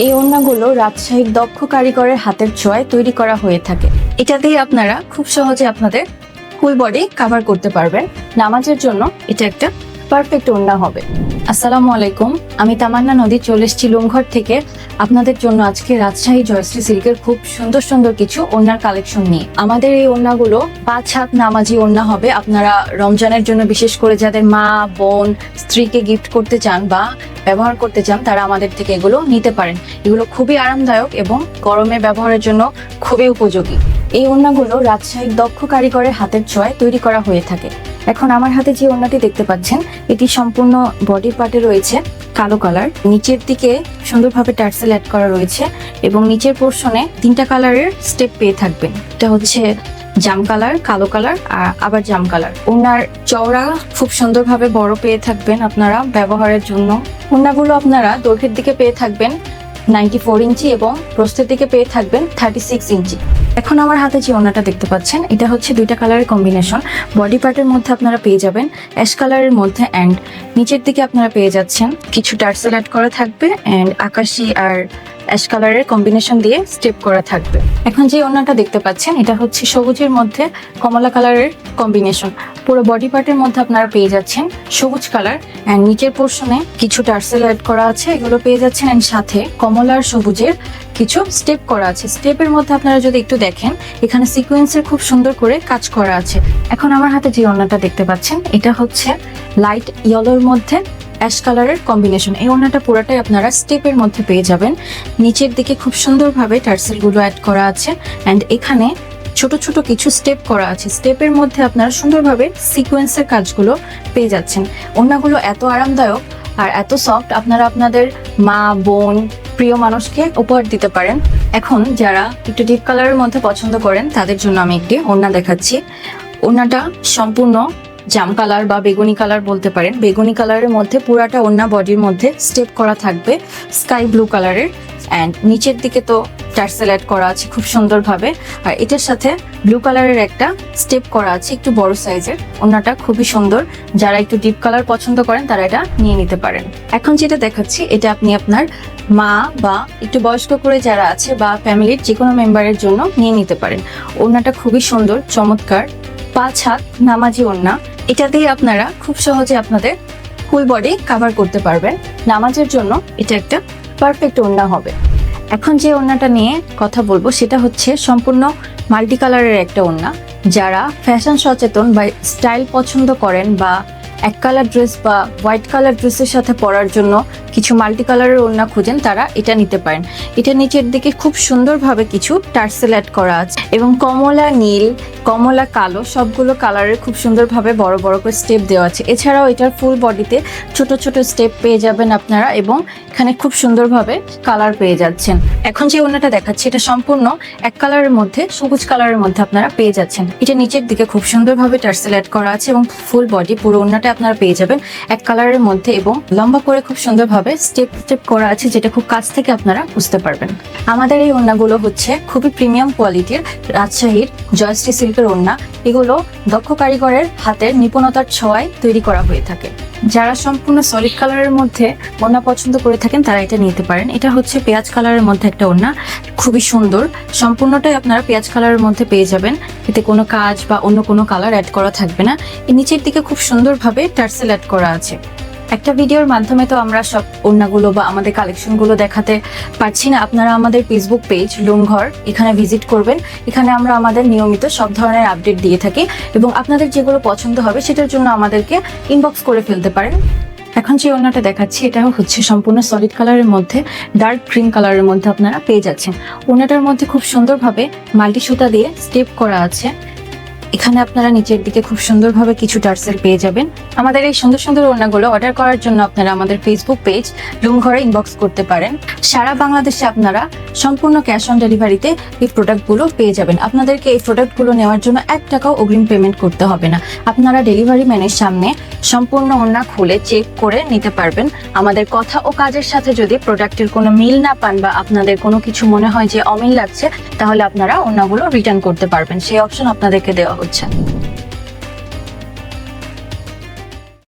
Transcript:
এই ওড়নাগুলো রাজশাহীর দক্ষ কারিগরের হাতের ছোঁয়ায় তৈরি করা হয়ে থাকে। এটা দিয়ে আপনারা খুব সহজে আপনাদের ফুল বডি কভার করতে পারবেন। নামাজের জন্য এটা একটা পারফেক্ট ওড়না হবে। আসসালামু আলাইকুম, আমি তামান্না নদী চলে এসেছি লুমঘর থেকে আপনাদের জন্য আজকে রাজশাহী জয়শ্রী সিল্কের খুব সুন্দর সুন্দর কিছু ওড়নার কালেকশন নিয়ে। আমাদের এই ওড়নাগুলো 5 হাত নামাজি ওড়না হবে। আপনারা রমজানের জন্য বিশেষ করে যাদের মা বোন স্ত্রীকে গিফট করতে চান বা ব্যবহার করতে চান তারা আমাদের থেকে এগুলো নিতে পারেন। এগুলো খুবই আরামদায়ক এবং গরমে ব্যবহারের জন্য খুবই উপযোগী। এই ওড়নাগুলো রাজশাহীর দক্ষ কারিগরের হাতের ছোঁয়ায় তৈরি করা হয়ে থাকে। এখন আমার হাতে যে ওড়নাটি দেখতে পাচ্ছেন এটি সম্পূর্ণ বডি পার্টে রয়েছে কালো কালার, নিচের দিকে সুন্দরভাবে টার্সেল অ্যাড করা রয়েছে এবং নিচের পোর্শনে 3টা কালারের স্টেপ পেয়ে থাকবেন। এটা হচ্ছে জাম কালার, কালো কালার আর আবার জাম কালার। ওড়নার চওড়া খুব সুন্দরভাবে বড় পেয়ে থাকবেন আপনারা ব্যবহারের জন্য। ওড়নাগুলো আপনারা দৈর্ঘ্যের দিকে পেয়ে থাকবেন 94 ইঞ্চি এবং প্রস্থের দিকে পেয়ে থাকবেন 36 ইঞ্চি। এখন আমার হাতে যে ওড়নাটা দেখতে পাচ্ছেন এটা হচ্ছে 2টা কালারের কম্বিনেশন। বডি পার্টের মধ্যে আপনারা পেয়ে যাবেন অ্যাশ কালারের মধ্যে অ্যান্ড নিচের দিকে আপনারা পেয়ে যাচ্ছেন কিছু টার্সেল অ্যাড করা থাকবে অ্যান্ড আকাশি আর অ্যাশ কালারের কম্বিনেশন দিয়ে স্টেপ করা থাকবে। এখন যে ওড়নাটা দেখতে পাচ্ছেন এটা হচ্ছে সবুজের মধ্যে কমলা কালারের কম্বিনেশন। পুরো বডি পার্টের মধ্যে আপনারা পেয়ে যাচ্ছেন সবুজ কালার অ্যান্ড নিচের পোর্শনে কিছু টার্সেল অ্যাড করা আছে, এগুলো পেয়ে যাচ্ছেন অ্যান্ড সাথে কমলা আর সবুজের কিছু স্টেপ করা আছে। স্টেপের মধ্যে আপনারা যদি একটু দেখেন এখানে সিকোয়েন্সের খুব সুন্দর করে কাজ করা আছে। এখন আমার হাতে যে ওড়নাটা দেখতে পাচ্ছেন এটা হচ্ছে লাইট ইয়েলোর মধ্যে অ্যাশ কালারের কম্বিনেশন। এই ওড়নাটা পুরোটাই আপনারা স্টেপের মধ্যে পেয়ে যাবেন। নিচের দিকে খুব সুন্দরভাবে টার্সেলগুলো অ্যাড করা আছে অ্যান্ড এখানে ছোট ছোট কিছু স্টেপ করা আছে। স্টেপের মধ্যে আপনারা সুন্দরভাবে সিকোয়েন্সের কাজগুলো পেয়ে যাচ্ছেন। ওড়নাগুলো এত আরামদায়ক আর এত সফট, আপনারা আপনাদের মা বোন প্রিয় মানুষকে উপহার দিতে পারেন। এখন যারা একটু ডিপ কালারের মধ্যে পছন্দ করেন তাদের জন্য আমি একটি ওড়না দেখাচ্ছি। ওড়নাটা সম্পূর্ণ জাম কালার বা বেগুনি কালার বলতে পারেন। বেগুনি কালারের মধ্যে পুরাটা ওড়না বডির মধ্যে স্টেপ করা থাকবে স্কাই ব্লু কালারের অ্যান্ড নিচের দিকে তো টার্সেল অ্যাড করা আছে খুব সুন্দরভাবে। আর এটার সাথে ব্লু কালারের একটা স্টেপ করা আছে একটু বড় সাইজের। ওড়নাটা খুবই সুন্দর, যারা একটু ডিপ কালার পছন্দ করেন তারা এটা নিয়ে নিতে পারেন। এখন যেটা দেখাচ্ছি এটা আপনি আপনার মা বা একটু বয়স্ক করে যারা আছে বা ফ্যামিলির যে কোনো মেম্বারের জন্য নিয়ে নিতে পারেন। ওড়নাটা খুবই সুন্দর, চমৎকার, 5 হাত নামাজি ওড়না। এটা দিয়ে আপনারা খুব সহজে আপনাদের ফুল বডি কভার করতে পারবেন। নামাজের জন্য এটা একটা পারফেক্ট ওড়না হবে। এখন যে ওড়নাটা নিয়ে কথা বলবো সেটা হচ্ছে সম্পূর্ণ মাল্টি কালারের একটা ওড়না। যারা ফ্যাশন সচেতন বা স্টাইল পছন্দ করেন বা এক কালার ড্রেস বা হোয়াইট কালার ড্রেসের সাথে পরার জন্য কিছু মাল্টি কালারের ওড়না খুঁজেন তারা এটা নিতে পারেন। এটা নিচের দিকে খুব সুন্দরভাবে কিছু টার্সেল অ্যাড করা আছে এবং কমলা নীল, কমলা কালো সবগুলো কালারের খুব সুন্দরভাবে বড় বড় করে স্টেপ দেওয়া আছে। এছাড়াও এটার ফুল বডিতে ছোট ছোট স্টেপ পেয়ে যাবেন আপনারা এবং এখানে খুব সুন্দরভাবে কালার পেয়ে যাচ্ছেন। এখন যে ওড়নাটা দেখাচ্ছি এটা সম্পূর্ণ এক কালারের মধ্যে সবুজ কালারের মধ্যে আপনারা পেয়ে যাচ্ছেন। এটা নিচের দিকে খুব সুন্দরভাবে টার্সেল অ্যাড করা আছে এবং ফুল বডি পুরো ওড়নাটা আপনারা পেয়ে যাবেন এক কালারের মধ্যে এবং লম্বা করে খুব সুন্দরভাবে স্টেপ স্টেপ করা আছে, যেটা খুব কাছ থেকে আপনারা বুঝতে পারবেন। আমাদের এই ওড়নাগুলো হচ্ছে খুবই প্রিমিয়াম কোয়ালিটির রাজশাহীর জয়শ্রী সিল্কের ওড়না। এগুলো দক্ষ কারিগরের হাতের নিপুণতার ছোঁয়ায় তৈরি করা হয়ে থাকে। যারা সম্পূর্ণ সলিড কালারের মধ্যে ওড়না পছন্দ করে থাকেন তারা এটা নিতে পারেন। এটা হচ্ছে পেঁয়াজ কালারের মধ্যে একটা ওড়না, খুবই সুন্দর, সম্পূর্ণটাই আপনারা পেঁয়াজ কালারের মধ্যে পেয়ে যাবেন। এতে কোনো কাজ বা অন্য কোনো কালার অ্যাড করা থাকবে না। এর নিচের দিকে খুব সুন্দরভাবে টার্সেল অ্যাড করা আছে। একটা ভিডিওর মাধ্যমে তো আমরা সব ওড়নাগুলো বা আমাদের কালেকশনগুলো দেখাতে পারছি না। আপনারা আমাদের ফেসবুক পেজ লুমঘর এখানে ভিজিট করবেন। এখানে আমরা আমাদের নিয়মিত সব ধরনের আপডেট দিয়ে থাকি এবং আপনাদের যেগুলো পছন্দ হবে সেটার জন্য আমাদেরকে ইনবক্স করে ফেলতে পারেন। এখন যে ওড়নাটা দেখাচ্ছি এটাও হচ্ছে সম্পূর্ণ সলিড কালারের মধ্যে ডার্ক গ্রিন কালারের মধ্যে আপনারা পেয়ে যাচ্ছেন। ওড়নাটার মধ্যে খুব সুন্দরভাবে মাল্টি সুতা দিয়ে স্টেপ করা আছে। এখানে আপনারা নিচের দিকে খুব সুন্দরভাবে কিছু টার্সেল পেয়ে যাবেন। আমাদের এই সুন্দর সুন্দর ওড়নাগুলো অর্ডার করার জন্য আপনারা আমাদের ফেসবুক পেজ লুমঘরে ইনবক্স করতে পারেন। সারা বাংলাদেশে আপনারা সম্পূর্ণ ক্যাশ অন ডেলিভারিতে এই প্রোডাক্টগুলো পেয়ে যাবেন। আপনাদেরকে এই প্রোডাক্টগুলো নেওয়ার জন্য 1 টাকাও অগ্রিম পেমেন্ট করতে হবে না। আপনারা ডেলিভারি ম্যানের সামনে সম্পূর্ণ ওড়না খুলে চেক করে নিতে পারবেন। আমাদের কথা ও কাজের সাথে যদি প্রোডাক্টের কোনো মিল না পান বা আপনাদের কোনো কিছু মনে হয় যে অমিল লাগছে তাহলে আপনারা ওড়নাগুলো রিটার্ন করতে পারবেন। সেই অপশন আপনাদেরকে দেওয়া হচ্ছে।